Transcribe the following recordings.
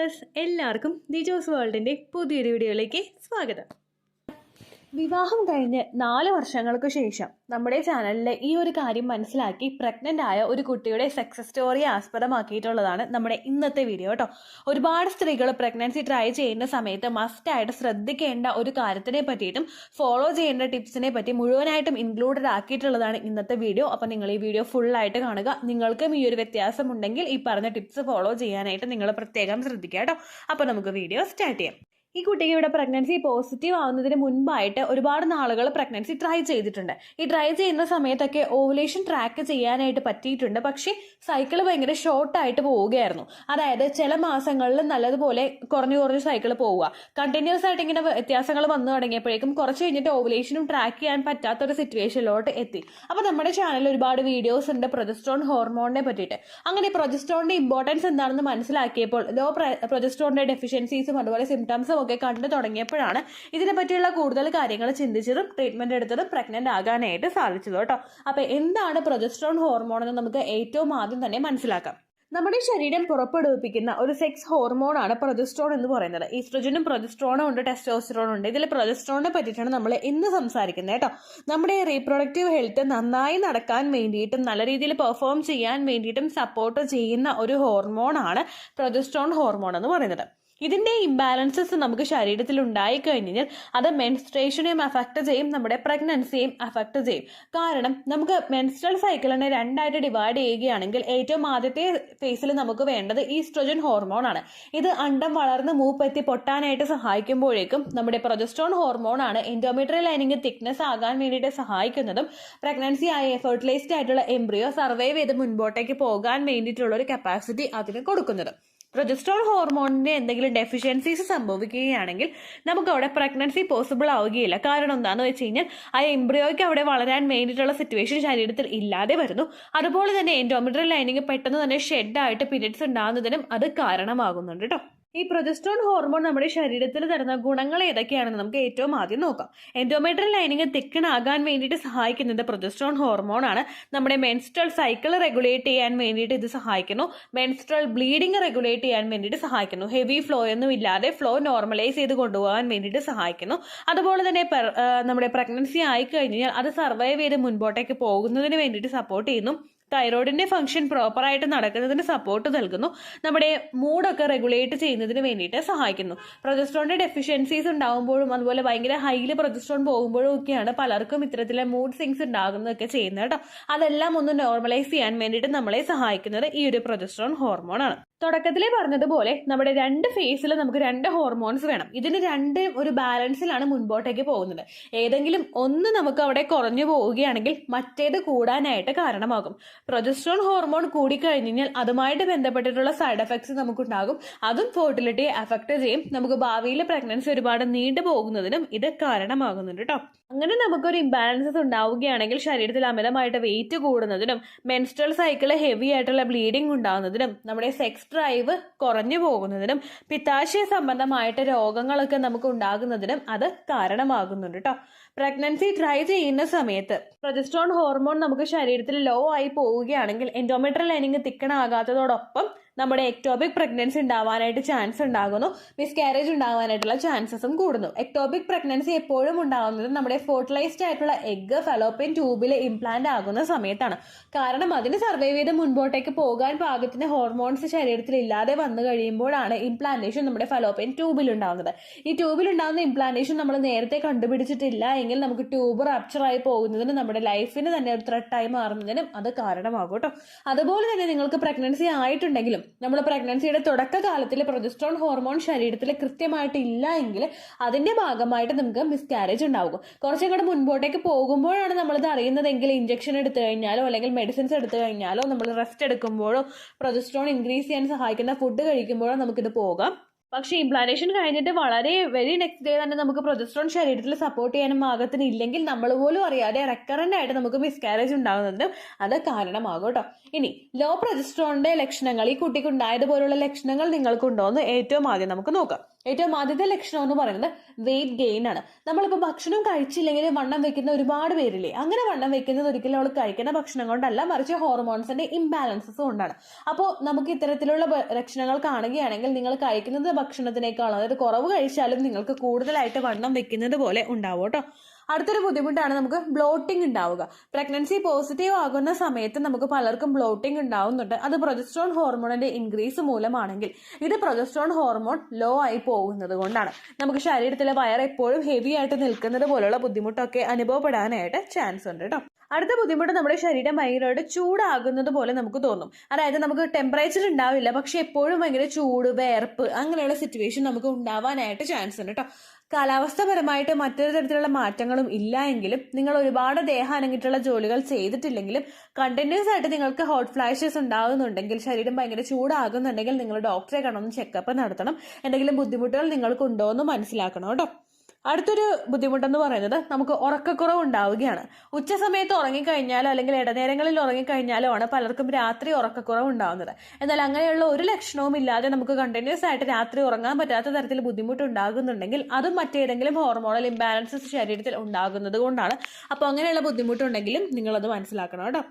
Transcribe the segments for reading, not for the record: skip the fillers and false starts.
Viewers എല്ലാവർക്കും ദിജോസ് വേൾഡിൻ്റെ പുതിയൊരു വീഡിയോയിലേക്ക് സ്വാഗതം. വിവാഹം കഴിഞ്ഞ് 4 വർഷങ്ങൾക്ക് ശേഷം നമ്മുടെ ചാനലിൽ ഈ ഒരു കാര്യം മനസ്സിലാക്കി പ്രഗ്നൻ്റ് ആയ ഒരു കുട്ടിയുടെ സക്സസ് സ്റ്റോറി ആസ്പദമാക്കിയിട്ടുള്ളതാണ് നമ്മുടെ ഇന്നത്തെ വീഡിയോ കേട്ടോ. ഒരുപാട് സ്ത്രീകൾ പ്രഗ്നൻസി ട്രൈ ചെയ്യുന്ന സമയത്ത് മസ്റ്റായിട്ട് ശ്രദ്ധിക്കേണ്ട ഒരു കാര്യത്തിനെ പറ്റിയിട്ടും ഫോളോ ചെയ്യേണ്ട ടിപ്സിനെ പറ്റി മുഴുവനായിട്ടും ഇൻക്ലൂഡഡ് ആക്കിയിട്ടുള്ളതാണ് ഇന്നത്തെ വീഡിയോ. അപ്പോൾ നിങ്ങൾ ഈ വീഡിയോ ഫുള്ളായിട്ട് കാണുക. നിങ്ങൾക്കും ഈ ഒരു വ്യത്യാസം ഉണ്ടെങ്കിൽ ഈ പറഞ്ഞ ടിപ്സ് ഫോളോ ചെയ്യാനായിട്ട് നിങ്ങൾ പ്രത്യേകം ശ്രദ്ധിക്കുക കേട്ടോ. അപ്പോൾ നമുക്ക് വീഡിയോ സ്റ്റാർട്ട് ചെയ്യാം. ഈ കുട്ടിക്ക് ഇവിടെ പ്രഗ്നൻസി പോസിറ്റീവ് ആവുന്നതിന് മുൻപായിട്ട് ഒരുപാട് നാളുകൾ പ്രഗ്നൻസി ട്രൈ ചെയ്തിട്ടുണ്ട്. ഈ ട്രൈ ചെയ്യുന്ന സമയത്തൊക്കെ ഓവുലേഷൻ ട്രാക്ക് ചെയ്യാനായിട്ട് പറ്റിയിട്ടുണ്ട്. പക്ഷേ സൈക്കിൾ ഭയങ്കര ഷോർട്ടായിട്ട് പോവുകയായിരുന്നു. അതായത് ചില മാസങ്ങളിൽ നല്ലതുപോലെ കുറഞ്ഞു സൈക്കിൾ പോവുക. കണ്ടിന്യൂസ് ആയിട്ട് ഇങ്ങനെ വ്യത്യാസങ്ങൾ വന്നു തുടങ്ങിയപ്പോഴേക്കും കുറച്ച് കഴിഞ്ഞിട്ട് ഓവുലേഷനും ട്രാക്ക് ചെയ്യാൻ പറ്റാത്തൊരു സിറ്റുവേഷനിലോട്ട് എത്തി. അപ്പോൾ നമ്മുടെ ചാനലിൽ ഒരുപാട് വീഡിയോസ് ഉണ്ട് പ്രൊജസ്ട്രോൺ ഹോർമോണിനെ പറ്റിയിട്ട്. അങ്ങനെ പ്രൊജസ്ട്രോണിന്റെ ഇമ്പോർട്ടൻസ് എന്താണെന്ന് മനസ്സിലാക്കിയപ്പോൾ ലോ പ്രൊജസ്ട്രോണിന്റെ ഡെഫിഷ്യൻസീസും അതുപോലെ സിംറ്റംസും ഒക്കെ കണ്ടു തുടങ്ങിയപ്പോഴാണ് ഇതിനെ പറ്റിയുള്ള കൂടുതൽ കാര്യങ്ങൾ ചിന്തിച്ചതും ട്രീറ്റ്മെന്റ് എടുത്തതും പ്രഗ്നന്റ് ആകാനായിട്ട് സാധിച്ചത് കേട്ടോ. അപ്പൊ എന്താണ് പ്രൊജസ്ട്രോൺ ഹോർമോൺ എന്ന് നമുക്ക് ഏറ്റവും ആദ്യം തന്നെ മനസ്സിലാക്കാം. നമ്മുടെ ശരീരം പുറപ്പെടുവിപ്പിക്കുന്ന ഒരു സെക്സ് ഹോർമോൺ ആണ് പ്രൊജസ്ട്രോൺ എന്ന് പറയുന്നത്. ഈസ്ട്രോജനും പ്രൊജസ്ട്രോണും ഉണ്ട്, ടെസ്റ്റോസ്റ്ററോണും ഉണ്ട്. ഇതിൽ പ്രൊജസ്ട്രോണിനെ പറ്റിയിട്ടാണ് നമ്മൾ ഇന്ന് സംസാരിക്കുന്നത് കേട്ടോ. നമ്മുടെ റീപ്രൊഡക്റ്റീവ് ഹെൽത്ത് നന്നായി നടക്കാൻ വേണ്ടിയിട്ടും നല്ല രീതിയിൽ പെർഫോം ചെയ്യാൻ വേണ്ടിയിട്ടും സപ്പോർട്ട് ചെയ്യുന്ന ഒരു ഹോർമോൺ ആണ് പ്രൊജസ്ട്രോൺ ഹോർമോൺ എന്ന് പറയുന്നത്. ഇതിന്റെ ഇംബാലൻസസ് നമുക്ക് ശരീരത്തിൽ ഉണ്ടായി കഴിഞ്ഞാൽ അത് മെൻസ്ട്രേഷനെയും അഫക്ട് ചെയ്യും, നമ്മുടെ പ്രഗ്നൻസിയെയും അഫക്ട് ചെയ്യും. കാരണം നമുക്ക് മെൻസ്ട്രൽ സൈക്കിളിനെ രണ്ടായിട്ട് ഡിവൈഡ് ചെയ്യുകയാണെങ്കിൽ ഏറ്റവും ആദ്യത്തെ ഫേസിൽ നമുക്ക് വേണ്ടത് ഈസ്ട്രോജൻ ഹോർമോൺ ആണ്. ഇത് അണ്ടം വളർന്ന് മൂപ്പെത്തി പൊട്ടാനായിട്ട് സഹായിക്കുമ്പോഴേക്കും നമ്മുടെ പ്രൊജസ്ട്രോൺ ഹോർമോൺ ആണ് എൻഡോമെട്രിയൽ ലൈനിങ് തിക്നെസ് ആകാൻ വേണ്ടിയിട്ട് സഹായിക്കുന്നതും പ്രഗ്നൻസി ആയ ഫെർട്ടിലൈസ്ഡ് ആയിട്ടുള്ള എംബ്രിയോ സർവൈവ് ചെയ്ത് മുൻപോട്ടേക്ക് പോകാൻ വേണ്ടിയിട്ടുള്ള ഒരു കപ്പാസിറ്റി അതിന് കൊടുക്കുന്നത്. പ്രൊജസ്ട്രോൺ ഹോർമോണിന്റെ എന്തെങ്കിലും ഡെഫിഷ്യൻസീസ് സംഭവിക്കുകയാണെങ്കിൽ നമുക്ക് അവിടെ പ്രഗ്നൻസി പോസിബിൾ ആവുകയില്ല. കാരണം എന്താണെന്ന് വെച്ച് കഴിഞ്ഞാൽ ആ എംബ്രിയോയ്ക്ക് അവിടെ വളരാൻ വേണ്ടിയിട്ടുള്ള സിറ്റുവേഷൻ ശരീരത്തിൽ ഇല്ലാതെ വരുന്നു. അതുപോലെ തന്നെ എൻഡോമെട്രിയൽ ലൈനിങ് പെട്ടെന്ന് തന്നെ ഷെഡായിട്ട് പീരിയഡ്സ് ഉണ്ടാകുന്നതിനും അത് കാരണമാകുന്നുണ്ട് കേട്ടോ. ഈ പ്രൊജസ്ട്രോൺ ഹോർമോൺ നമ്മുടെ ശരീരത്തിൽ തരുന്ന ഗുണങ്ങൾ ഏതൊക്കെയാണെന്ന് നമുക്ക് ഏറ്റവും ആദ്യം നോക്കാം. എൻഡോമെട്രിയൽ ലൈനിങ് തിക്കൺ ആകാൻ വേണ്ടിയിട്ട് സഹായിക്കുന്നത് പ്രൊജസ്ട്രോൺ ഹോർമോൺ ആണ്. നമ്മുടെ മെൻസ്ട്രൽ സൈക്കിൾ റെഗുലേറ്റ് ചെയ്യാൻ വേണ്ടിയിട്ട് ഇത് സഹായിക്കുന്നു. മെൻസ്ട്രൽ ബ്ലീഡിംഗ് റെഗുലേറ്റ് ചെയ്യാൻ വേണ്ടിയിട്ട് സഹായിക്കുന്നു. ഹെവി ഫ്ലോ ഒന്നും ഇല്ലാതെ ഫ്ലോ നോർമലൈസ് ചെയ്ത് കൊണ്ടുപോകാൻ വേണ്ടിയിട്ട് സഹായിക്കുന്നു. അതുപോലെ തന്നെ നമ്മുടെ പ്രഗ്നൻസി ആയി കഴിഞ്ഞാൽ അത് സർവൈവ് ചെയ്ത് മുൻപോട്ടേക്ക് പോകുന്നതിന് വേണ്ടിയിട്ട് സപ്പോർട്ട് ചെയ്യുന്നു. തൈറോയിഡിന്റെ ഫംഗ്ഷൻ പ്രോപ്പറായിട്ട് നടക്കുന്നതിന് സപ്പോർട്ട് നൽകുന്നു. നമ്മുടെ മൂഡൊക്കെ റെഗുലേറ്റ് ചെയ്യുന്നതിന് വേണ്ടിയിട്ട് സഹായിക്കുന്നു. പ്രൊജസ്ട്രോണിന്റെ ഡെഫിഷ്യൻസീസ് ഉണ്ടാകുമ്പോഴും അതുപോലെ ഭയങ്കര ഹൈലി പ്രൊജസ്ട്രോൺ പോകുമ്പോഴും ഒക്കെയാണ് പലർക്കും ഇത്തരത്തിലെ മൂഡ് സിങ്സ് ഉണ്ടാകുന്നതൊക്കെ ചെയ്യുന്നത് കേട്ടോ. അതെല്ലാം ഒന്ന് നോർമലൈസ് ചെയ്യാൻ വേണ്ടിയിട്ട് നമ്മളെ സഹായിക്കുന്നത് ഈ ഒരു പ്രൊജസ്ട്രോൺ ഹോർമോൺ ആണ്. തുടക്കത്തിലേ പറഞ്ഞതുപോലെ നമ്മുടെ 2 ഫേസിൽ നമുക്ക് 2 ഹോർമോൺസ് വേണം. ഇതിന് 2 ഒരു ബാലൻസിലാണ് മുൻപോട്ടേക്ക് പോകുന്നത്. ഏതെങ്കിലും ഒന്ന് നമുക്ക് അവിടെ കുറഞ്ഞു പോവുകയാണെങ്കിൽ മറ്റേത് കൂടാനായിട്ട് കാരണമാകും. പ്രൊജസ്ട്രോൺ ഹോർമോൺ കൂടിക്കഴിഞ്ഞാൽ അതുമായിട്ട് ബന്ധപ്പെട്ടിട്ടുള്ള സൈഡ് എഫക്ട്സ് നമുക്കുണ്ടാകും. അതും ഫെർട്ടിലിറ്റിയെ അഫക്ട് ചെയ്യും. നമുക്ക് ഭാവിയിൽ പ്രഗ്നൻസി ഒരുപാട് നീണ്ടു പോകുന്നതിനും ഇത് കാരണമാകുന്നുണ്ട് കേട്ടോ. അങ്ങനെ നമുക്കൊരു ഇംബാലൻസസ് ഉണ്ടാവുകയാണെങ്കിൽ ശരീരത്തിൽ അമിതമായിട്ട് വെയിറ്റ് കൂടുന്നതിനും മെൻസ്ട്രൽ സൈക്കിള് ഹെവി ആയിട്ടുള്ള ബ്ലീഡിംഗ് ഉണ്ടാകുന്നതിനും നമ്മുടെ സെക്സ് ഡ്രൈവ് കുറഞ്ഞു പോകുന്നതിനും പിത്താശയ സംബന്ധമായിട്ട് രോഗങ്ങളൊക്കെ നമുക്ക് ഉണ്ടാകുന്നതിനും അത് കാരണമാകുന്നുണ്ട് കേട്ടോ. പ്രഗ്നൻസി ട്രൈ ചെയ്യുന്ന സമയത്ത് പ്രൊജസ്ട്രോൺ ഹോർമോൺ നമുക്ക് ശരീരത്തിൽ ലോ ആയി പോവുകയാണെങ്കിൽ എൻഡോമെട്രിയൽ ലൈനിങ് തിക്കണാകാത്തതോടൊപ്പം നമ്മുടെ എക്ടോപിക് പ്രഗ്നൻസി ഉണ്ടാവാനായിട്ട് ചാൻസ് ഉണ്ടാകുന്നു. മിസ്കാരേജ് ഉണ്ടാവാനായിട്ടുള്ള ചാൻസസും കൂടുന്നു. എക്ടോപിക് പ്രഗ്നൻസി എപ്പോഴും ഉണ്ടാകുന്നത് നമ്മുടെ ഫെർട്ടിലൈസ്ഡ് ആയിട്ടുള്ള എഗ് ഫലോപ്പിയൻ ട്യൂബിൽ ഇംപ്ലാന്റ് ആകുന്ന സമയത്താണ്. കാരണം അതിന് സർവൈവ് ചെയ്ത് മുൻപോട്ടേക്ക് പോകാൻ പാകത്തിന് ഹോർമോൺസ് ശരീരത്തിൽ ഇല്ലാതെ വന്നു കഴിയുമ്പോഴാണ് ഇംപ്ലാന്റേഷൻ നമ്മുടെ ഫലോപ്പിയൻ ട്യൂബിൽ ഉണ്ടാകുന്നത്. ഈ ട്യൂബിൽ ഉണ്ടാകുന്ന ഇംപ്ലാന്റേഷൻ നമ്മൾ നേരത്തെ കണ്ടുപിടിച്ചിട്ടില്ല എങ്കിൽ നമുക്ക് ട്യൂബ് റപ്ചർ ആയി പോകുന്നതിനും നമ്മുടെ ലൈഫിന് തന്നെ ഒരു ത്രെട്ടായി മാറുന്നതിനും അത് കാരണമാകും കേട്ടോ. അതുപോലെ തന്നെ നിങ്ങൾക്ക് പ്രഗ്നൻസി ആയിട്ടുണ്ടെങ്കിലും നമ്മൾ പ്രഗ്നൻസിയുടെ തുടക്കകാലത്തിൽ പ്രൊജസ്ട്രോൺ ഹോർമോൺ ശരീരത്തിൽ കൃത്യമായിട്ട് ഇല്ല എങ്കിൽ അതിന്റെ ഭാഗമായിട്ട് നമുക്ക് മിസ്കാരേജ് ഉണ്ടാകും. കുറച്ചും കൂടെ മുൻപോട്ടേക്ക് പോകുമ്പോഴാണ് നമ്മളിത് അറിയുന്നതെങ്കിൽ ഇഞ്ചക്ഷൻ എടുത്തു കഴിഞ്ഞാലോ അല്ലെങ്കിൽ മെഡിസിൻസ് എടുത്തു കഴിഞ്ഞാലോ നമ്മൾ റെസ്റ്റ് എടുക്കുമ്പോഴോ പ്രൊജസ്ട്രോൺ ഇൻക്രീസ് ചെയ്യാൻ സഹായിക്കുന്ന ഫുഡ് കഴിക്കുമ്പോഴോ നമുക്കിത് പോകാം. പക്ഷേ ഇംപ്ലാന്റേഷൻ കഴിഞ്ഞിട്ട് വളരെ വെരി നെക്സ്റ്റ് ഡേ തന്നെ നമുക്ക് പ്രൊജസ്ട്രോൺ ശരീരത്തിൽ സപ്പോർട്ട് ചെയ്യാനും പാകത്തിന് ഇല്ലെങ്കിൽ നമ്മൾ പോലും അറിയാതെ റെക്കറന്റ് ആയിട്ട് നമുക്ക് മിസ്കാരേജ് ഉണ്ടാകുന്നതിനും അത് കാരണമാകും കേട്ടോ. ഇനി ലോ പ്രൊജസ്ട്രോണിന്റെ ലക്ഷണങ്ങൾ ഈ കുട്ടിക്ക് ഉണ്ടായതുപോലുള്ള ലക്ഷണങ്ങൾ നിങ്ങൾക്കുണ്ടോ എന്ന് ഏറ്റവും ആദ്യം നമുക്ക് നോക്കാം. ഏറ്റവും ആദ്യത്തെ ലക്ഷണം എന്ന് പറയുന്നത് വെയിറ്റ് ഗെയിൻ ആണ്. നമ്മളിപ്പോൾ ഭക്ഷണം കഴിച്ചില്ലെങ്കിൽ വണ്ണം വെക്കുന്ന ഒരുപാട് പേരില്ലേ, അങ്ങനെ വണ്ണം വെക്കുന്നത് ഒരിക്കലും അവൾ കഴിക്കുന്ന ഭക്ഷണം കൊണ്ടല്ല, മറിച്ച് ഹോർമോൺസിന്റെ ഇംബാലൻസസ് കൊണ്ടാണ്. അപ്പോൾ നമുക്ക് ഇത്തരത്തിലുള്ള ലക്ഷണങ്ങൾ കാണുകയാണെങ്കിൽ നിങ്ങൾ കഴിക്കുന്നത് ഭക്ഷണത്തിനേക്കാൾ, അതായത് കുറവ് കഴിച്ചാലും നിങ്ങൾക്ക് കൂടുതലായിട്ട് വണ്ണം വെക്കുന്നത് പോലെ ഉണ്ടാവും കേട്ടോ. അടുത്തൊരു ബുദ്ധിമുട്ടാണ് നമുക്ക് ബ്ലോട്ടിംഗ് ഉണ്ടാവുക. പ്രഗ്നൻസി പോസിറ്റീവ് ആകുന്ന സമയത്ത് നമുക്ക് പലർക്കും ബ്ലോട്ടിംഗ് ഉണ്ടാവുന്നുണ്ട്. അത് പ്രൊജസ്ട്രോൺ ഹോർമോണിന്റെ ഇൻക്രീസ് മൂലമാണെങ്കിൽ, ഇത് പ്രൊജസ്ട്രോൺ ഹോർമോൺ ലോ ആയി പോകുന്നത് കൊണ്ടാണ് നമുക്ക് ശരീരത്തിലെ വയർ എപ്പോഴും ഹെവി ആയിട്ട് നിൽക്കുന്നത് പോലുള്ള ബുദ്ധിമുട്ടൊക്കെ അനുഭവപ്പെടാനായിട്ട് ചാൻസ് ഉണ്ട് കേട്ടോ. അടുത്ത ബുദ്ധിമുട്ട് നമ്മുടെ ശരീരം ഭയങ്കരമായിട്ട് ചൂടാകുന്നത് പോലെ നമുക്ക് തോന്നും. അതായത് നമുക്ക് ടെമ്പറേച്ചർ ഉണ്ടാവില്ല, പക്ഷെ എപ്പോഴും ഭയങ്കര ചൂട്, വേർപ്പ്, അങ്ങനെയുള്ള സിറ്റുവേഷൻ നമുക്ക് ഉണ്ടാവാനായിട്ട് ചാൻസ് ഉണ്ട് കേട്ടോ. കാലാവസ്ഥപരമായിട്ട് മറ്റൊരു തരത്തിലുള്ള മാറ്റങ്ങളും ഇല്ല എങ്കിലും, നിങ്ങൾ ഒരുപാട് ദേഹം അനങ്ങിയിട്ടുള്ള ജോലികൾ ചെയ്തിട്ടില്ലെങ്കിലും കണ്ടിന്യൂസ് ആയിട്ട് നിങ്ങൾക്ക് ഹോട്ട് ഫ്ലാഷസ് ഉണ്ടാകുന്നുണ്ടെങ്കിൽ, ശരീരം ഭയങ്കര ചൂടാകുന്നുണ്ടെങ്കിൽ നിങ്ങൾ ഡോക്ടറെ കാണുന്ന ചെക്കപ്പ് നടത്തണം. എന്തെങ്കിലും ബുദ്ധിമുട്ടുകൾ നിങ്ങൾക്ക് ഉണ്ടോ എന്ന് മനസ്സിലാക്കണം കേട്ടോ. അടുത്തൊരു ബുദ്ധിമുട്ടെന്ന് പറയുന്നത് നമുക്ക് ഉറക്കക്കുറവ് ഉണ്ടാവുകയാണ്. ഉച്ച സമയത്ത് ഉറങ്ങിക്കഴിഞ്ഞാലോ അല്ലെങ്കിൽ ഇടനേരങ്ങളിൽ ഉറങ്ങിക്കഴിഞ്ഞാലോ ആണ് പലർക്കും രാത്രി ഉറക്കക്കുറവ് ഉണ്ടാവുന്നത്. എന്നാൽ അങ്ങനെയുള്ള ഒരു ലക്ഷണവും ഇല്ലാതെ നമുക്ക് കണ്ടിന്യൂസ് ആയിട്ട് രാത്രി ഉറങ്ങാൻ പറ്റാത്ത തരത്തിൽ ബുദ്ധിമുട്ടുണ്ടാകുന്നുണ്ടെങ്കിൽ അതും മറ്റേതെങ്കിലും ഹോർമോണൽ ഇംബാലൻസസ് ശരീരത്തിൽ ഉണ്ടാകുന്നത് കൊണ്ടാണ്. അപ്പോൾ അങ്ങനെയുള്ള ബുദ്ധിമുട്ടുണ്ടെങ്കിലും നിങ്ങളത് മനസ്സിലാക്കണം കേട്ടോ.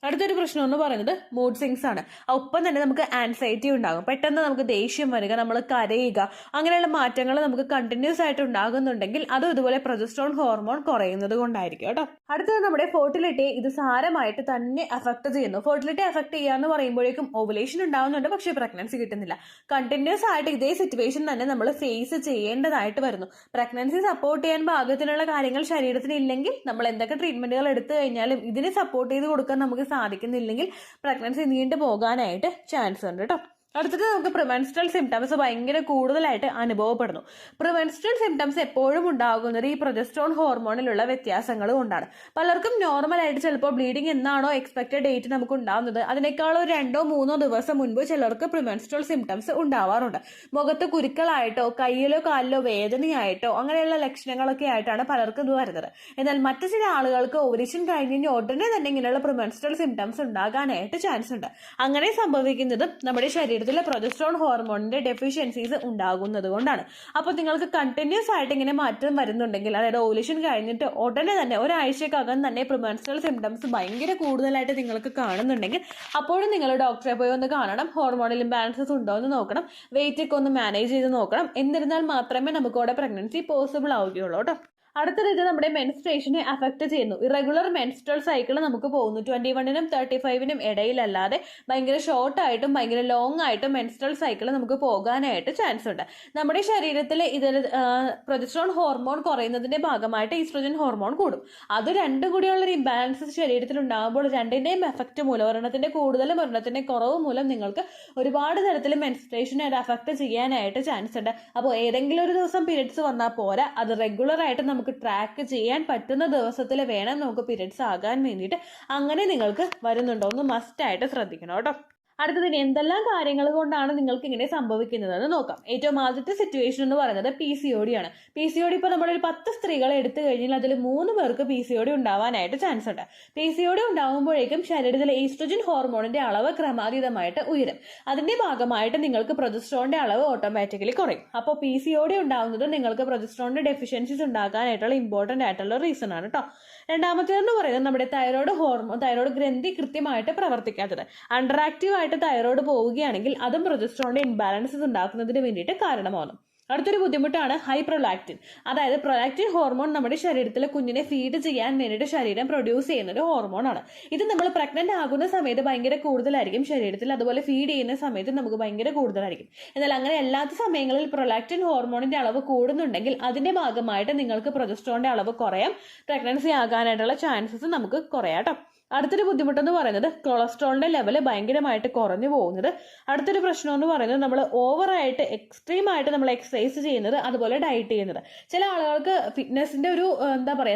അടുത്തൊരു പ്രശ്നം എന്ന് പറയുന്നത് മൂഡ് സ്വിങ്സ് ആണ്. ഒപ്പം തന്നെ നമുക്ക് ആൻസൈറ്റി ഉണ്ടാകും. പെട്ടെന്ന് നമുക്ക് ദേഷ്യം വരിക, നമ്മൾ കരയുക, അങ്ങനെയുള്ള മാറ്റങ്ങൾ നമുക്ക് കണ്ടിന്യൂസ് ആയിട്ട് ഉണ്ടാകുന്നുണ്ടെങ്കിൽ അതും ഇതുപോലെ പ്രൊജസ്ട്രോൺ ഹോർമോൺ കുറയുന്നത് കൊണ്ടായിരിക്കും കേട്ടോ. അടുത്തത് നമ്മുടെ ഫെർട്ടിലിറ്റിയെ ഇത് സാരമായിട്ട് തന്നെ അഫക്ട് ചെയ്യുന്നു. ഫെർട്ടിലിറ്റി അഫക്ട് ചെയ്യാന്ന് പറയുമ്പോഴേക്കും ഓവുലേഷൻ ഉണ്ടാവുന്നുണ്ട്, പക്ഷേ പ്രഗ്നൻസി കിട്ടുന്നില്ല. കണ്ടിന്യൂസ് ആയിട്ട് ഇതേ സിറ്റുവേഷൻ തന്നെ നമ്മൾ ഫേസ് ചെയ്യേണ്ടതായിട്ട് വരുന്നു. പ്രഗ്നൻസി സപ്പോർട്ട് ചെയ്യാൻ പാകത്തിനുള്ള കാര്യങ്ങൾ ശരീരത്തിന് ഇല്ലെങ്കിൽ നമ്മൾ എന്തൊക്കെ ട്രീറ്റ്മെന്റുകൾ എടുത്തു കഴിഞ്ഞാലും ഇതിനെ സപ്പോർട്ട് ചെയ്ത് കൊടുക്കാൻ നമുക്ക് സാധിക്കുന്നില്ലെങ്കിൽ പ്രഗ്നൻസി നീണ്ടു പോകാനായിട്ട് ചാൻസ് ഉണ്ട് കേട്ടോ. അടുത്തത് നമുക്ക് പ്രിമെൻസ്ട്രൽ സിംറ്റംസ് ഭയങ്കര കൂടുതലായിട്ട് അനുഭവപ്പെടുന്നു. പ്രിമെൻസ്ട്രൽ സിംറ്റംസ് എപ്പോഴും ഉണ്ടാകുന്നത് ഈ പ്രൊജസ്ട്രോൺ ഹോർമോണിലുള്ള വ്യത്യാസങ്ങൾ കൊണ്ടാണ്. പലർക്കും നോർമലായിട്ട് ചിലപ്പോൾ ബ്ലീഡിംഗ് എന്നാണോ എക്സ്പെക്റ്റഡ് ഡേറ്റ് നമുക്ക് ഉണ്ടാകുന്നത് അതിനേക്കാൾ 2-3 ദിവസം മുൻപ് ചിലർക്ക് പ്രിമെൻസ്ട്രൽ സിംറ്റംസ് ഉണ്ടാവാറുണ്ട്. മുഖത്ത് കുരുക്കളായിട്ടോ കയ്യിലോ കാലിലോ വേദനയായിട്ടോ അങ്ങനെയുള്ള ലക്ഷണങ്ങളൊക്കെ ആയിട്ടാണ് പലർക്കും ഇത് വരുന്നത്. എന്നാൽ മറ്റു ചില ആളുകൾക്ക് ഓവുലേഷൻ കഴിഞ്ഞ് ഉടനെ തന്നെ ഇങ്ങനെയുള്ള പ്രിമെൻസ്ട്രൽ സിംറ്റംസ് ഉണ്ടാകാനായിട്ട് ചാൻസ് ഉണ്ട്. അങ്ങനെ സംഭവിക്കുന്നത് നമ്മുടെ ശരീരത്തിൽ പ്രൊജസ്ട്രോൺ ഹോർമോണിന്റെ ഡെഫിഷ്യൻസീസ് ഉണ്ടാകുന്നത് കൊണ്ടാണ്. അപ്പോൾ നിങ്ങൾക്ക് കണ്ടിന്യൂസ് ആയിട്ട് ഇങ്ങനെ മാറ്റം വരുന്നുണ്ടെങ്കിൽ, അതായത് ഓവുലേഷൻ കഴിഞ്ഞിട്ട് ഉടനെ തന്നെ ഒരാഴ്ചക്കകം തന്നെ പ്രിമെൻസ്ട്രൽ സിംറ്റംസ് ഭയങ്കര കൂടുതലായിട്ട് നിങ്ങൾക്ക് കാണുന്നുണ്ടെങ്കിൽ അപ്പോഴും നിങ്ങൾ ഡോക്ടറെ പോയി ഒന്ന് കാണണം. ഹോർമോണൽ ഇംബാലൻസസ് ഉണ്ടോ എന്ന് നോക്കണം. വെയിറ്റ് ഒക്കെ ഒന്ന് മാനേജ് ചെയ്ത് നോക്കണം. എന്നിരുന്നാൽ മാത്രമേ നമുക്ക് അവിടെ പ്രഗ്നൻസി പോസിബിൾ ആവുകയുള്ളൂ കേട്ടോ. അടുത്തത് ഇത് നമ്മുടെ മെൻസ്ട്രേഷനെ അഫക്ട് ചെയ്യുന്നു. ഇറഗുലർ മെൻസ്ട്രൽ സൈക്കിൾ നമുക്ക് പോകുന്നു. 21-നും 35-നും ഇടയിലല്ലാതെ ഭയങ്കര ഷോർട്ടായിട്ടും ഭയങ്കര ലോങ് ആയിട്ടും മെൻസ്ട്രൽ സൈക്കിൾ നമുക്ക് പോകാനായിട്ട് ചാൻസ് ഉണ്ട്. നമ്മുടെ ശരീരത്തിൽ ഇതിൽ പ്രൊജസ്ട്രോൺ ഹോർമോൺ കുറയുന്നതിന്റെ ഭാഗമായിട്ട് ഈസ്ട്രോജൻ ഹോർമോൺ കൂടും. അത് രണ്ടും കൂടിയുള്ളൊരു ഇംബാലൻസ് ശരീരത്തിൽ ഉണ്ടാകുമ്പോൾ രണ്ടിന്റെയും എഫക്ട് മൂലം, ഒരെണ്ണത്തിന്റെ കൂടുതലും ഒരെണ്ണത്തിന്റെ കുറവ് മൂലം നിങ്ങൾക്ക് ഒരുപാട് തരത്തിൽ മെൻസ്ട്രേഷനെ അത് അഫക്ട് ചെയ്യാനായിട്ട് ചാൻസ് ഉണ്ട്. അപ്പോൾ ഏതെങ്കിലും ഒരു ദിവസം പീരിയഡ്സ് വന്നാൽ പോരാ, അത് റെഗുലർ ആയിട്ട് നമുക്ക് ട്രാക്ക് ചെയ്യാൻ പറ്റുന്ന ദിവസത്തിൽ വേണം നമുക്ക് പീരിയഡ്സ് ആകാൻ വേണ്ടിയിട്ട്. അങ്ങനെ നിങ്ങൾക്ക് വരുന്നുണ്ടോ എന്ന് മസ്റ്റ് ആയിട്ട് ശ്രദ്ധിക്കണം കേട്ടോ. അടുത്തതിന് എന്തെല്ലാം കാര്യങ്ങൾ കൊണ്ടാണ് നിങ്ങൾക്ക് ഇങ്ങനെ സംഭവിക്കുന്നതെന്ന് നോക്കാം. ഏറ്റവും ആദ്യത്തെ സിറ്റുവേഷൻ എന്ന് പറയുന്നത് PCOD ആണ്. PCOD ഇപ്പോൾ നമ്മളൊരു 10 സ്ത്രീകളെ എടുത്തു കഴിഞ്ഞാൽ അതിൽ 3 പേർക്ക് PCOD ഉണ്ടാവാനായിട്ട് ചാൻസ് ഉണ്ട്. PCOD ഉണ്ടാകുമ്പോഴേക്കും ശരീരത്തിലെ ഈസ്ട്രോജൻ ഹോർമോണിന്റെ അളവ് ക്രമാതീതമായിട്ട് ഉയരും. അതിന്റെ ഭാഗമായിട്ട് നിങ്ങൾക്ക് പ്രൊജസ്ട്രോണിന്റെ അളവ് ഓട്ടോമാറ്റിക്കലി കുറയും. അപ്പോൾ PCOD ഉണ്ടാകുന്നത് നിങ്ങൾക്ക് പ്രൊജസ്ട്രോണിന്റെ ഡെഫിഷ്യൻസീസ് ഉണ്ടാകാനായിട്ടുള്ള ഇമ്പോർട്ടന്റ് ആയിട്ടുള്ള റീസൺ ആണ് കേട്ടോ. രണ്ടാമത്തേതെന്ന് പറയുന്നത് നമ്മുടെ തൈറോയ്ഡ് ഗ്രന്ഥി കൃത്യമായിട്ട് പ്രവർത്തിക്കാത്തത്. അണ്ടർ ആക്റ്റീവ് ആയിട്ട് തൈറോയ്ഡ് പോവുകയാണെങ്കിൽ അതും പ്രൊജസ്ട്രോണിന്റെ ഇംബാലൻസസ് ഉണ്ടാക്കുന്നതിന് വേണ്ടിയിട്ട് കാരണമാകുന്നു. അടുത്തൊരു ബുദ്ധിമുട്ടാണ് ഹൈപ്രൊലാക്റ്റിൻ. അതായത് പ്രൊലാക്റ്റിൻ ഹോർമോൺ നമ്മുടെ ശരീരത്തിൽ കുഞ്ഞിനെ ഫീഡ് ചെയ്യാൻ വേണ്ടിയിട്ട് ശരീരം പ്രൊഡ്യൂസ് ചെയ്യുന്ന ഒരു ഹോർമോണാണ്. ഇത് നമ്മൾ പ്രഗ്നന്റ് ആകുന്ന സമയത്ത് ഭയങ്കര കൂടുതലായിരിക്കും ശരീരത്തിൽ, അതുപോലെ ഫീഡ് ചെയ്യുന്ന സമയത്ത് നമുക്ക് ഭയങ്കര കൂടുതലായിരിക്കും. എന്നാൽ അങ്ങനെ അല്ലാത്ത സമയങ്ങളിൽ പ്രൊലാക്റ്റിൻ ഹോർമോണിന്റെ അളവ് കൂടുന്നുണ്ടെങ്കിൽ അതിന്റെ ഭാഗമായിട്ട് നിങ്ങൾക്ക് പ്രൊജസ്ട്രോണിന്റെ അളവ് കുറയാം. പ്രഗ്നൻസി ആകാനായിട്ടുള്ള ചാൻസസ് നമുക്ക് കുറയാം കേട്ടോ. അടുത്തൊരു ബുദ്ധിമുട്ടെന്ന് പറയുന്നത് കൊളസ്ട്രോളിന്റെ ലെവല് ഭയങ്കരമായിട്ട് കുറഞ്ഞു പോകുന്നത്. അടുത്തൊരു പ്രശ്നം എന്ന് പറയുന്നത് നമ്മൾ ഓവറായിട്ട് എക്സ്ട്രീമായിട്ട് നമ്മൾ എക്സസൈസ് ചെയ്യുന്നത്, അതുപോലെ ഡയറ്റ് ചെയ്യുന്നത്. ചില ആളുകൾക്ക് ഫിറ്റ്നസിന്റെ ഒരു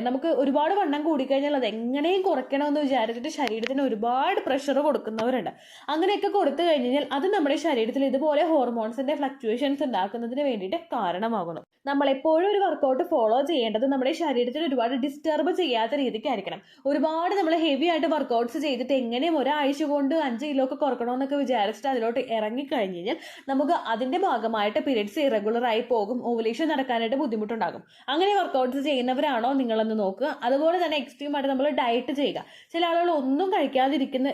നമുക്ക് ഒരുപാട് വണ്ണം കൂടിക്കഴിഞ്ഞാൽ അത് എങ്ങനെയും കുറയ്ക്കണമെന്ന് വിചാരിച്ചിട്ട് ശരീരത്തിന് ഒരുപാട് പ്രഷർ കൊടുക്കുന്നവരുണ്ട്. അങ്ങനെയൊക്കെ കൊടുത്തു കഴിഞ്ഞാൽ അത് നമ്മുടെ ശരീരത്തിൽ ഇതുപോലെ ഹോർമോൺസിന്റെ ഫ്ലക്ച്വേഷൻസ് ഉണ്ടാക്കുന്നതിന് വേണ്ടിയിട്ട് കാരണമാകുന്നു. നമ്മൾ എപ്പോഴും ഒരു വർക്കൗട്ട് ഫോളോ ചെയ്യേണ്ടത് നമ്മുടെ ശരീരത്തിൽ ഒരുപാട് ഡിസ്റ്റർബ് ചെയ്യാത്ത രീതിക്കായിരിക്കണം. ഒരുപാട് നമ്മൾ ഹെവി ആയിട്ട് വർക്കൗട്ട്സ് ചെയ്തിട്ട് എങ്ങനെയും ഒരാഴ്ച കൊണ്ട് 5 കിലോ ഒക്കെ കുറക്കണമെന്നൊക്കെ വിചാരിച്ചിട്ട് അതിലോട്ട് ഇറങ്ങിക്കഴിഞ്ഞ് കഴിഞ്ഞാൽ നമുക്ക് അതിന്റെ ഭാഗമായിട്ട് പീരിയഡ്സ് ഇറഗുലർ ആയി പോകും, ഓവുലേഷൻ നടക്കാനായിട്ട് ബുദ്ധിമുട്ടുണ്ടാകും. അങ്ങനെ വർക്കൗട്ട്സ് ചെയ്യുന്നവരാണോ നിങ്ങളെന്ന് നോക്കുക. അതുപോലെ തന്നെ എക്സ്ട്രീം ആയിട്ട് നമ്മൾ ഡയറ്റ് ചെയ്യുക. ചില ആളുകൾ ഒന്നും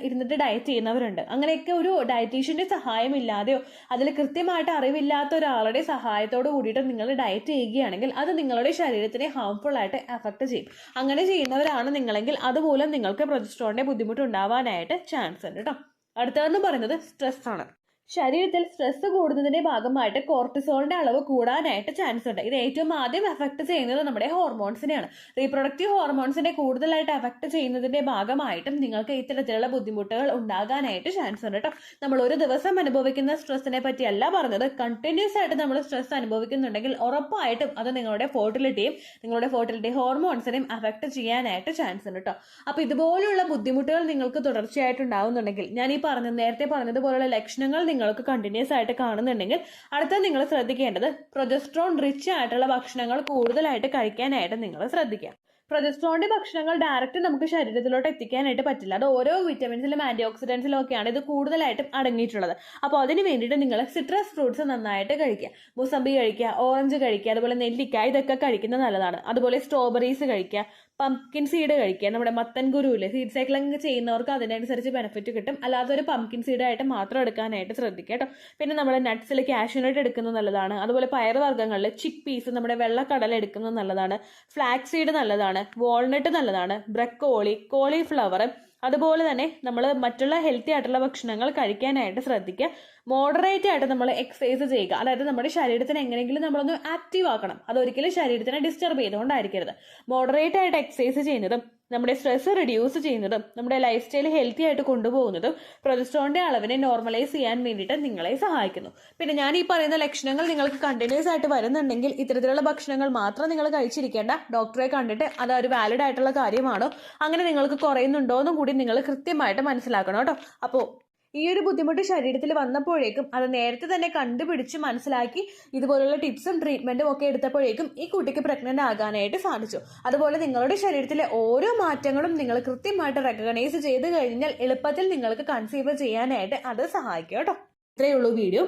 ഇരുന്നിട്ട് ഡയറ്റ് ചെയ്യുന്നവരുണ്ട്. അങ്ങനെയൊക്കെ ഒരു ഡയറ്റീഷ്യന്റെ സഹായം ഇല്ലാതെയോ അതിൽ കൃത്യമായിട്ട് അറിവില്ലാത്ത ഒരാളുടെ സഹായത്തോട് കൂടിയിട്ട് നിങ്ങൾ ഡയറ്റ് ചെയ്യുകയാണെങ്കിൽ അത് നിങ്ങളുടെ ശരീരത്തിനെ ഹാംഫുൾ ആയിട്ട് എഫക്ട് ചെയ്യും. അങ്ങനെ ചെയ്യുന്നവരാണ് നിങ്ങളെങ്കിൽ അതുമൂലം നിങ്ങൾക്ക് പ്രൊജസ്ട്രോണിന്റെ ബുദ്ധിമുട്ട് ഉണ്ടാവാനായിട്ട് ചാൻസ് ഉണ്ട് കേട്ടോ. അടുത്തതെന്ന് പറയുന്നത് സ്ട്രെസ് ആണ്. ശരീരത്തിൽ സ്ട്രെസ് കൂടുന്നതിന്റെ ഭാഗമായിട്ട് കോർട്ടിസോളിന്റെ അളവ് കൂടാനായിട്ട് ചാൻസ് ഉണ്ട്. ഇത് ഏറ്റവും ആദ്യം എഫക്ട് ചെയ്യുന്നത് നമ്മുടെ ഹോർമോൺസിനെയാണ്. റീപ്രൊഡക്റ്റീവ് ഹോർമോൺസിനെ കൂടുതലായിട്ട് എഫക്ട് ചെയ്യുന്നതിന്റെ ഭാഗമായിട്ടും നിങ്ങൾക്ക് ഇത്തരത്തിലുള്ള ബുദ്ധിമുട്ടുകൾ ഉണ്ടാകാനായിട്ട് ചാൻസ് ഉണ്ട് കേട്ടോ. നമ്മൾ ഒരു ദിവസം അനുഭവിക്കുന്ന സ്ട്രെസ്സിനെ പറ്റിയല്ല പറഞ്ഞത്. കണ്ടിന്യൂസ് ആയിട്ട് നമ്മൾ സ്ട്രെസ് അനുഭവിക്കുന്നുണ്ടെങ്കിൽ ഉറപ്പായിട്ടും അത് നിങ്ങളുടെ ഫെർട്ടിലിറ്റി ഹോർമോൺസിനെയും എഫക്ട് ചെയ്യാനായിട്ട് ചാൻസ് ഉണ്ട് കേട്ടോ. അപ്പൊ ഇതുപോലുള്ള ബുദ്ധിമുട്ടുകൾ നിങ്ങൾക്ക് തുടർച്ചയായിട്ട് ഉണ്ടാവുന്നുണ്ടെങ്കിൽ ഞാൻ ഈ നേരത്തെ പറഞ്ഞതുപോലുള്ള ലക്ഷണങ്ങൾ നിങ്ങൾക്ക് കണ്ടിന്യൂസ് ആയിട്ട് കാണുന്നുണ്ടെങ്കിൽ അടുത്ത നിങ്ങൾ ശ്രദ്ധിക്കേണ്ടത് പ്രൊജസ്ട്രോൺ റിച്ച് ആയിട്ടുള്ള ഭക്ഷണങ്ങൾ കൂടുതലായിട്ട് കഴിക്കാനായിട്ട് നിങ്ങൾ ശ്രദ്ധിക്കുക. പ്രൊജസ്ട്രോണിന്റെ ഭക്ഷണങ്ങൾ ഡയറക്റ്റ് നമുക്ക് ശരീരത്തിലോട്ട് എത്തിക്കാനായിട്ട് പറ്റില്ല. അത് ഓരോ വിറ്റമിൻസിലും ആന്റി ഓക്സിഡൻസിലും ഒക്കെയാണ് ഇത് കൂടുതലായിട്ടും അടങ്ങിയിട്ടുള്ളത്. അപ്പോൾ അതിന് വേണ്ടിയിട്ട് നിങ്ങൾ സിട്രസ് ഫ്രൂട്ട്സ് നന്നായിട്ട് കഴിക്കുക. മുസമ്പി കഴിക്കുക, ഓറഞ്ച് കഴിക്കുക, അതുപോലെ നെല്ലിക്ക, ഇതൊക്കെ കഴിക്കുന്നത് നല്ലതാണ്. അതുപോലെ സ്ട്രോബെറീസ് കഴിക്കുക, പംകിൻ സീഡ് കഴിക്കുക. നമ്മുടെ മത്തൻ കുരുവില് സീഡ് സൈക്ലിംഗ് ചെയ്യുന്നവർക്ക് അതിനനുസരിച്ച് ബെനിഫിറ്റ് കിട്ടും. അല്ലാതെ ഒരു പംകിൻ സീഡായിട്ട് മാത്രം എടുക്കാനായിട്ട് ശ്രദ്ധിക്കുക കേട്ടോ. പിന്നെ നമ്മുടെ നട്ട്സിൽ കാഷ്യൂനട്ട് എടുക്കുന്നത് നല്ലതാണ്. അതുപോലെ പയറുവർഗ്ഗങ്ങളിൽ ചിക്ക് പീസ്, നമ്മുടെ വെള്ളക്കടല എടുക്കുന്നത് നല്ലതാണ്. ഫ്ലാക്സ് സീഡ് നല്ലതാണ്. വാൾനട്ട് നല്ലതാണ്. ബ്രക്കോളി, കോളിഫ്ലവർ, അതുപോലെ തന്നെ നമ്മൾ മറ്റുള്ള ഹെൽത്തി ആയിട്ടുള്ള ഭക്ഷണങ്ങൾ കഴിക്കാനായിട്ട് ശ്രദ്ധിക്കുക. മോഡറേറ്റ് ആയിട്ട് നമ്മൾ എക്സസൈസ് ചെയ്യുക. അതായത് നമ്മുടെ ശരീരത്തിന് എങ്ങനെയെങ്കിലും നമ്മളൊന്ന് ആക്റ്റീവ് ആക്കണം. അതൊരിക്കലും ശരീരത്തിനെ ഡിസ്റ്റർബ് ചെയ്തുകൊണ്ടായിരിക്കരുത്. മോഡറേറ്റ് ആയിട്ട് എക്സസൈസ് ചെയ്യുന്നതും നമ്മുടെ സ്ട്രെസ് റിഡ്യൂസ് ചെയ്യുന്നതും നമ്മുടെ ലൈഫ് സ്റ്റൈൽ ഹെൽത്തി ആയിട്ട് കൊണ്ടുപോകുന്നതും പ്രൊജസ്ട്രോണിന്റെ അളവിനെ നോർമലൈസ് ചെയ്യാൻ വേണ്ടിയിട്ട് നിങ്ങളെ സഹായിക്കുന്നു. പിന്നെ ഞാൻ ഈ പറയുന്ന ലക്ഷണങ്ങൾ നിങ്ങൾക്ക് കണ്ടിന്യൂസ് ആയിട്ട് വരുന്നുണ്ടെങ്കിൽ ഇത്തരത്തിലുള്ള ഭക്ഷണങ്ങൾ മാത്രം നിങ്ങൾ കഴിച്ചിരിക്കേണ്ട. ഡോക്ടറെ കണ്ടിട്ട് അത് ഒരു വാലിഡ് ആയിട്ടുള്ള കാര്യമാണോ, അങ്ങനെ നിങ്ങൾക്ക് കുറയുന്നുണ്ടോ എന്നും കൂടി നിങ്ങൾ കൃത്യമായിട്ട് മനസ്സിലാക്കണം കേട്ടോ. അപ്പോൾ ഈ ഒരു ബുദ്ധിമുട്ട് ശരീരത്തിൽ വന്നപ്പോഴേക്കും അത് നേരത്തെ തന്നെ കണ്ടുപിടിച്ച് മനസ്സിലാക്കി ഇതുപോലുള്ള ടിപ്സും ട്രീറ്റ്മെന്റും ഒക്കെ എടുത്തപ്പോഴേക്കും ഈ കുട്ടിക്ക് പ്രഗ്നന്റ് ആകാനായിട്ട് സാധിച്ചു. അതുപോലെ നിങ്ങളുടെ ശരീരത്തിലെ ഓരോ മാറ്റങ്ങളും നിങ്ങൾ കൃത്യമായിട്ട് റെക്കഗ്നൈസ് ചെയ്ത് കഴിഞ്ഞാൽ എളുപ്പത്തിൽ നിങ്ങൾക്ക് കൺസീവ് ചെയ്യാനായിട്ട് അത് സഹായിക്കും കേട്ടോ. ഇത്രയേ ഉള്ളൂ വീഡിയോ.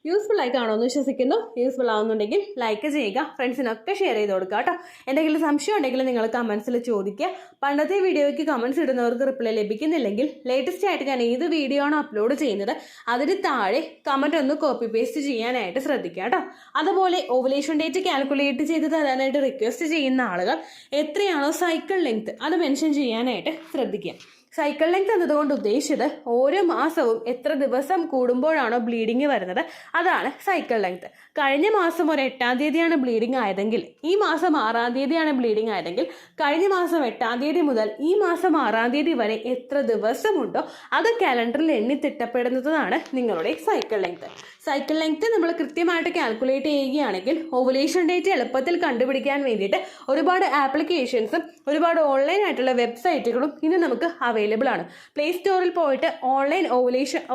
യൂസ്ഫുൾ ആയി കാണുമെന്ന് വിശ്വസിക്കുന്നു. യൂസ്ഫുൾ ആവുന്നുണ്ടെങ്കിൽ ലൈക്ക് ചെയ്യുക, ഫ്രണ്ട്സിനൊക്കെ ഷെയർ ചെയ്ത് കൊടുക്കുക കേട്ടോ. എന്തെങ്കിലും സംശയം ഉണ്ടെങ്കിൽ നിങ്ങൾ കമൻസിൽ ചോദിക്കുക. പണ്ടത്തെ വീഡിയോയ്ക്ക് കമൻസ് ഇടുന്നവർക്ക് റിപ്ലൈ ലഭിക്കുന്നില്ലെങ്കിൽ ലേറ്റസ്റ്റ് ആയിട്ട് ഞാൻ ഏത് വീഡിയോ ആണോ അപ്ലോഡ് ചെയ്യുന്നത് അതിന് താഴെ കമൻറ്റ് ഒന്ന് കോപ്പി പേസ്റ്റ് ചെയ്യാനായിട്ട് ശ്രദ്ധിക്കുക കേട്ടോ. അതുപോലെ ഓവുലേഷൻ ഡേറ്റ് കാൽക്കുലേറ്റ് ചെയ്ത് തരാനായിട്ട് റിക്വസ്റ്റ് ചെയ്യുന്ന ആളുകൾ എത്രയാണോ സൈക്കിൾ ലെങ്ത് അത് മെൻഷൻ ചെയ്യാനായിട്ട് ശ്രദ്ധിക്കുക. സൈക്കിൾ ലെങ്ത് എന്നതുകൊണ്ട് ഉദ്ദേശിച്ചത് ഓരോ മാസവും എത്ര ദിവസം കൂടുമ്പോഴാണോ ബ്ലീഡിങ് വരുന്നത് അതാണ് സൈക്കിൾ ലെങ്ത്. കഴിഞ്ഞ മാസം ഒരു 8-ാം തീയതിയാണ് ബ്ലീഡിങ് ആയതെങ്കിൽ ഈ മാസം 6-ാം തീയതിയാണ് ബ്ലീഡിങ് ആയതെങ്കിൽ കഴിഞ്ഞ മാസം 8-ാം തീയതി മുതൽ ഈ മാസം 6-ാം തീയതി വരെ എത്ര ദിവസമുണ്ടോ അത് കാലണ്ടറിൽ എണ്ണി തിട്ടപ്പെടുന്നതാണ് നിങ്ങളുടെ സൈക്കിൾ ലെങ്ത്. സൈക്കിൾ ലെങ്ത് നമ്മൾ കൃത്യമായിട്ട് കാൽക്കുലേറ്റ് ചെയ്യുകയാണെങ്കിൽ ഓവുലേഷൻ ഡേറ്റ് എളുപ്പത്തിൽ കണ്ടുപിടിക്കാൻ വേണ്ടിയിട്ട് ഒരുപാട് ആപ്ലിക്കേഷൻസും ഒരുപാട് ഓൺലൈൻ ആയിട്ടുള്ള വെബ്സൈറ്റുകളും ഇന്ന് നമുക്ക് അവൈലബിൾ ആണ്. പ്ലേ സ്റ്റോറിൽ പോയിട്ട് ഓൺലൈൻ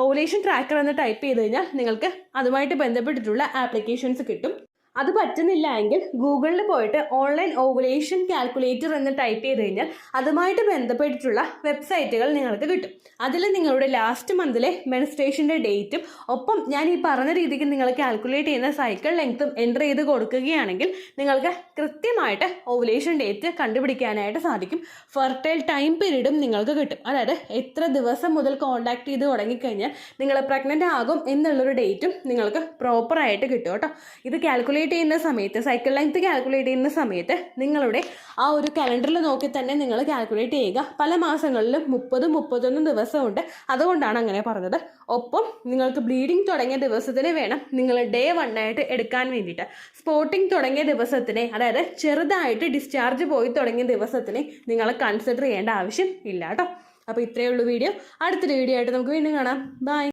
ഓവുലേഷൻ ട്രാക്കർ എന്ന് ടൈപ്പ് ചെയ്ത് കഴിഞ്ഞാൽ നിങ്ങൾക്ക് അതുമായിട്ട് ബന്ധപ്പെട്ടിട്ടുള്ള ആപ്ലിക്കേഷൻസ് കിട്ടും. അത് പറ്റുന്നില്ല എങ്കിൽ ഗൂഗിളിൽ പോയിട്ട് ഓൺലൈൻ ഓവുലേഷൻ കാൽക്കുലേറ്റർ എന്ന് ടൈപ്പ് ചെയ്ത് കഴിഞ്ഞാൽ അതുമായിട്ട് ബന്ധപ്പെട്ടിട്ടുള്ള വെബ്സൈറ്റുകൾ നിങ്ങൾക്ക് കിട്ടും. അതിൽ നിങ്ങളുടെ ലാസ്റ്റ് മന്തിലെ മെൻസ്ട്രേഷൻ്റെ ഡേറ്റും ഒപ്പം ഞാൻ ഈ പറഞ്ഞ രീതിക്ക് നിങ്ങൾ കാൽക്കുലേറ്റ് ചെയ്യുന്ന സൈക്കിൾ ലെങ്ത്തും എൻ്റർ ചെയ്ത് കൊടുക്കുകയാണെങ്കിൽ നിങ്ങൾക്ക് കൃത്യമായിട്ട് ഓവുലേഷൻ ഡേറ്റ് കണ്ടുപിടിക്കാനായിട്ട് സാധിക്കും. ഫെർട്ടൈൽ ടൈം പീരീഡും നിങ്ങൾക്ക് കിട്ടും. അതായത് എത്ര ദിവസം മുതൽ കോൺടാക്ട് ചെയ്ത് തുടങ്ങിക്കഴിഞ്ഞാൽ നിങ്ങൾ പ്രഗ്നൻ്റ് ആകും എന്നുള്ളൊരു ഡേറ്റും നിങ്ങൾക്ക് പ്രോപ്പറായിട്ട് കിട്ടും കേട്ടോ. ഇത് കാൽക്കുലേറ്റ് ചെയ്യുന്ന സമയത്ത് സൈക്കിൾ ലെങ്ത് കാൽക്കുലേറ്റ് ചെയ്യുന്ന സമയത്ത് നിങ്ങളുടെ ആ ഒരു കലണ്ടറിൽ നോക്കി തന്നെ നിങ്ങൾ കാൽക്കുലേറ്റ് ചെയ്യുക. പല മാസങ്ങളിലും 30-31 ദിവസമുണ്ട്. അതുകൊണ്ടാണ് അങ്ങനെ പറഞ്ഞത്. ഒപ്പം നിങ്ങൾക്ക് ബ്ലീഡിങ് തുടങ്ങിയ ദിവസത്തിന് വേണം നിങ്ങൾ ഡേ 1 ആയിട്ട് എടുക്കാൻ വേണ്ടിയിട്ട്. സ്പോട്ടിങ് തുടങ്ങിയ ദിവസത്തിനെ, അതായത് ചെറുതായിട്ട് ഡിസ്ചാർജ് പോയി തുടങ്ങിയ ദിവസത്തിനെ നിങ്ങൾ കൺസിഡർ ചെയ്യേണ്ട ആവശ്യം ഇല്ല കേട്ടോ. അപ്പോൾ ഇത്രയേ ഉള്ളൂ വീഡിയോ. അടുത്തൊരു വീഡിയോ ആയിട്ട് നമുക്ക് വീണ്ടും കാണാം. ബൈ.